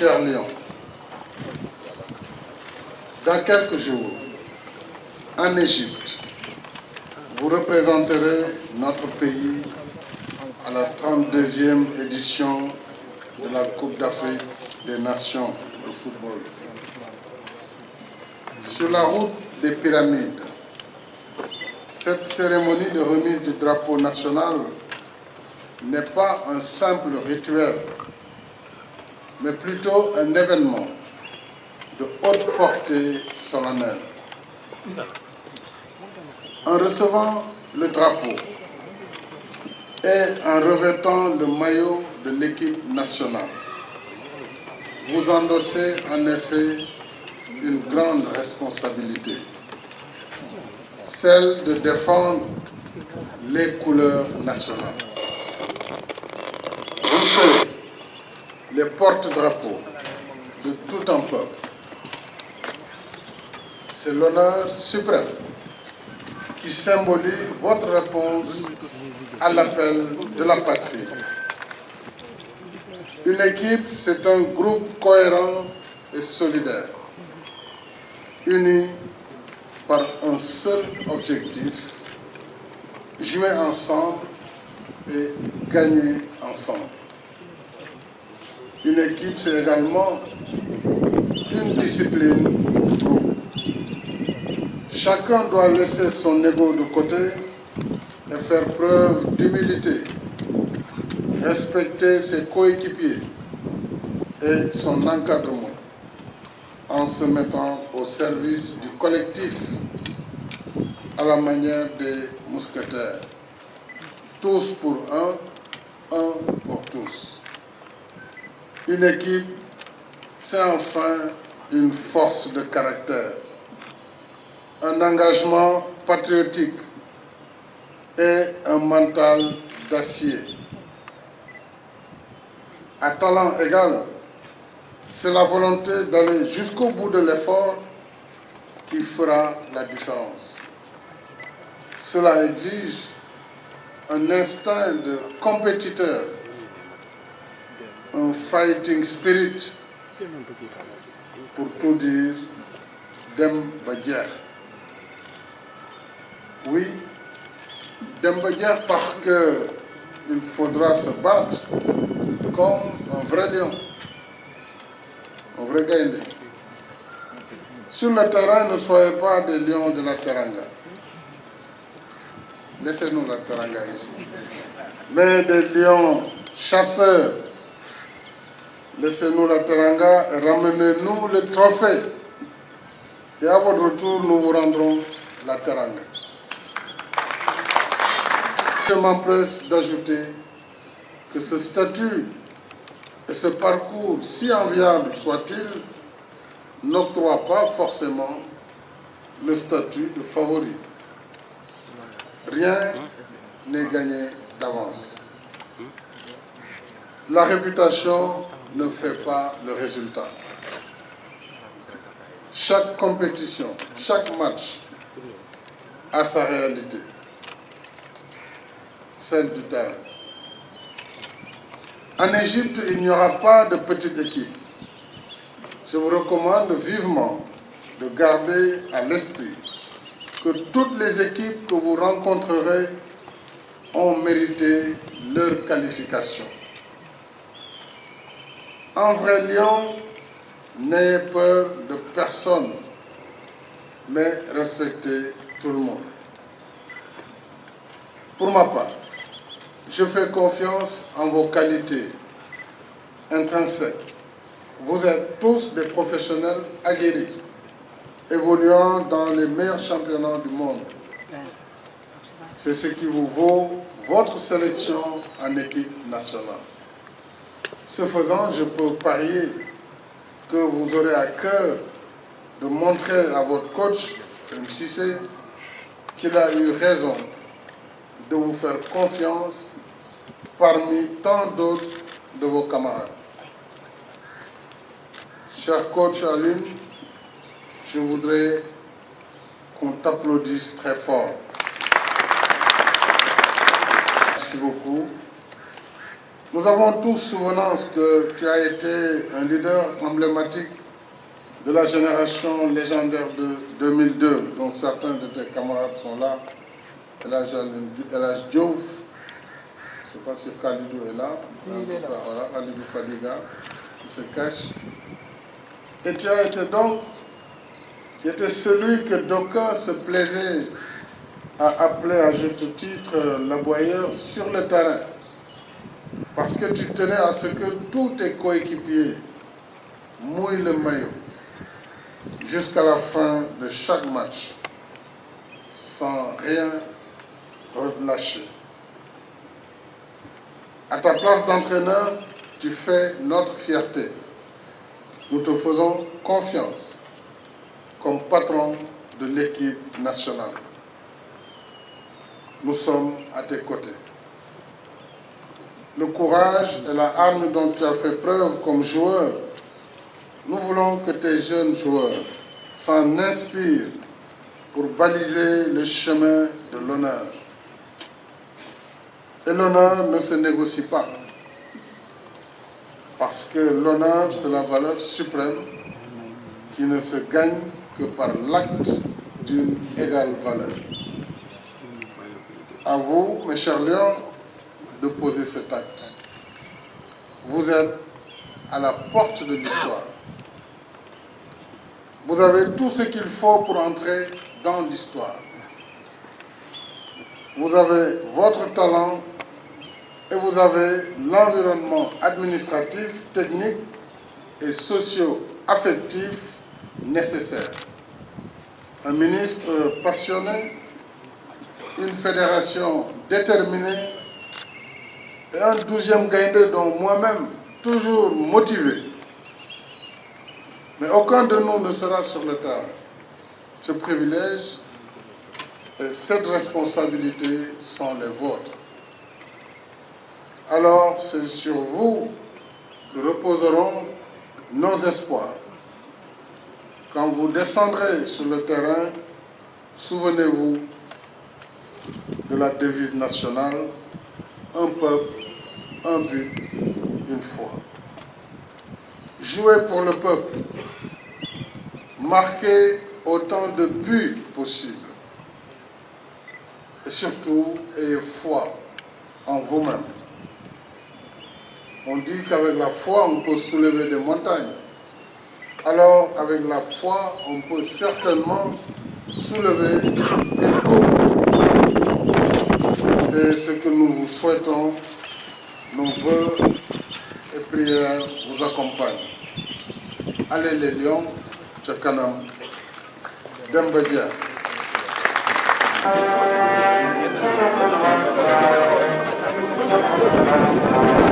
cher Lyon, dans quelques jours, en Égypte, vous représenterez notre pays à la 32e édition de la Coupe d'Afrique des Nations de football. Sur la route des pyramides, cette cérémonie de remise du drapeau national n'est pas un simple rituel, mais plutôt un événement de haute portée solennelle. En recevant le drapeau et en revêtant le maillot de l'équipe nationale, vous endossez en effet une grande responsabilité, celle de défendre les couleurs nationales. Vous serez les porte-drapeaux de tout un peuple. C'est l'honneur suprême qui symbolise votre réponse à l'appel de la patrie. Une équipe, c'est un groupe cohérent et solidaire, uni par un seul objectif: jouer ensemble et gagner ensemble. Une équipe, c'est également une discipline de groupe. Chacun doit laisser son ego de côté et faire preuve d'humilité, respecter ses coéquipiers et son encadrement en se mettant au service du collectif à la manière des mousquetaires. Tous pour un pour tous. Une équipe, c'est enfin une force de caractère, un engagement patriotique et un mental d'acier. À talent égal, c'est la volonté d'aller jusqu'au bout de l'effort qui fera la différence. Cela exige un instinct de compétiteur, un fighting spirit, pour tout dire, Demba Diack. Oui, Demba Diack parce qu'il faudra se battre comme un vrai lion, un vrai gaynde. Sur le terrain, ne soyez pas des lions de la teranga. Laissez-nous la teranga ici. Mais des lions chasseurs. Laissez-nous la teranga et ramenez-nous le trophée. Et à votre retour, nous vous rendrons la teranga. Je m'empresse d'ajouter que ce statut et ce parcours, si enviable soit-il, n'octroie pas forcément le statut de favori. Rien n'est gagné d'avance. La réputation ne fait pas le résultat. Chaque compétition, chaque match a sa réalité, celle du terrain. En Égypte, il n'y aura pas de petite équipe. Je vous recommande vivement de garder à l'esprit que toutes les équipes que vous rencontrerez ont mérité leur qualification. En vrai lion, n'ayez peur de personne, mais respectez tout le monde. Pour ma part, je fais confiance en vos qualités intrinsèques. Vous êtes tous des professionnels aguerris, évoluant dans les meilleurs championnats du monde. C'est ce qui vous vaut votre sélection en équipe nationale. Ce faisant, je peux parier que vous aurez à cœur de montrer à votre coach, M. Cissé, qu'il a eu raison de vous faire confiance parmi tant d'autres de vos camarades. Cher coach Alioune, je voudrais qu'on t'applaudisse très fort. Merci beaucoup. Nous avons tous souvenance que tu as été un leader emblématique de la génération légendaire de 2002, dont certains de tes camarades sont là. El Hadj Diouf, je ne sais pas si Khalidou est là. Il est là. Voilà, Khalidou Fadiga, qui se cache. Et tu as été donc, tu étais celui que d'aucuns se plaisaient à appeler à juste titre l'aboyeur sur le terrain. Parce que tu tenais à ce que tous tes coéquipiers mouillent le maillot jusqu'à la fin de chaque match, sans rien relâcher. À ta place d'entraîneur, tu fais notre fierté. Nous te faisons confiance comme patron de l'équipe nationale. Nous sommes à tes côtés. Le courage est la arme dont tu as fait preuve comme joueur. Nous voulons que tes jeunes joueurs s'en inspirent pour baliser le chemin de l'honneur. Et l'honneur ne se négocie pas. Parce que l'honneur, c'est la valeur suprême qui ne se gagne que par l'acte d'une égale valeur. À vous, mes chers lions, de poser cet acte. Vous êtes à la porte de l'histoire. Vous avez tout ce qu'il faut pour entrer dans l'histoire. Vous avez votre talent et vous avez l'environnement administratif, technique et socio-affectif nécessaire. Un ministre passionné, une fédération déterminée et un 12e Gaïndé dont moi-même, toujours motivé. Mais aucun de nous ne sera sur le terrain. Ce privilège et cette responsabilité sont les vôtres. Alors, c'est sur vous que reposeront nos espoirs. Quand vous descendrez sur le terrain, souvenez-vous de la devise nationale, un peuple, un but, une foi. Jouez pour le peuple, marquez autant de buts possible. Et surtout, ayez foi en vous-même. On dit qu'avec la foi, on peut soulever des montagnes. Alors, avec la foi, on peut certainement soulever des coups. C'est ce que nous vous souhaitons. Nos vœux et prières vous accompagnent. Allez les lions, Tchakanam, Demba Dia. Thank you.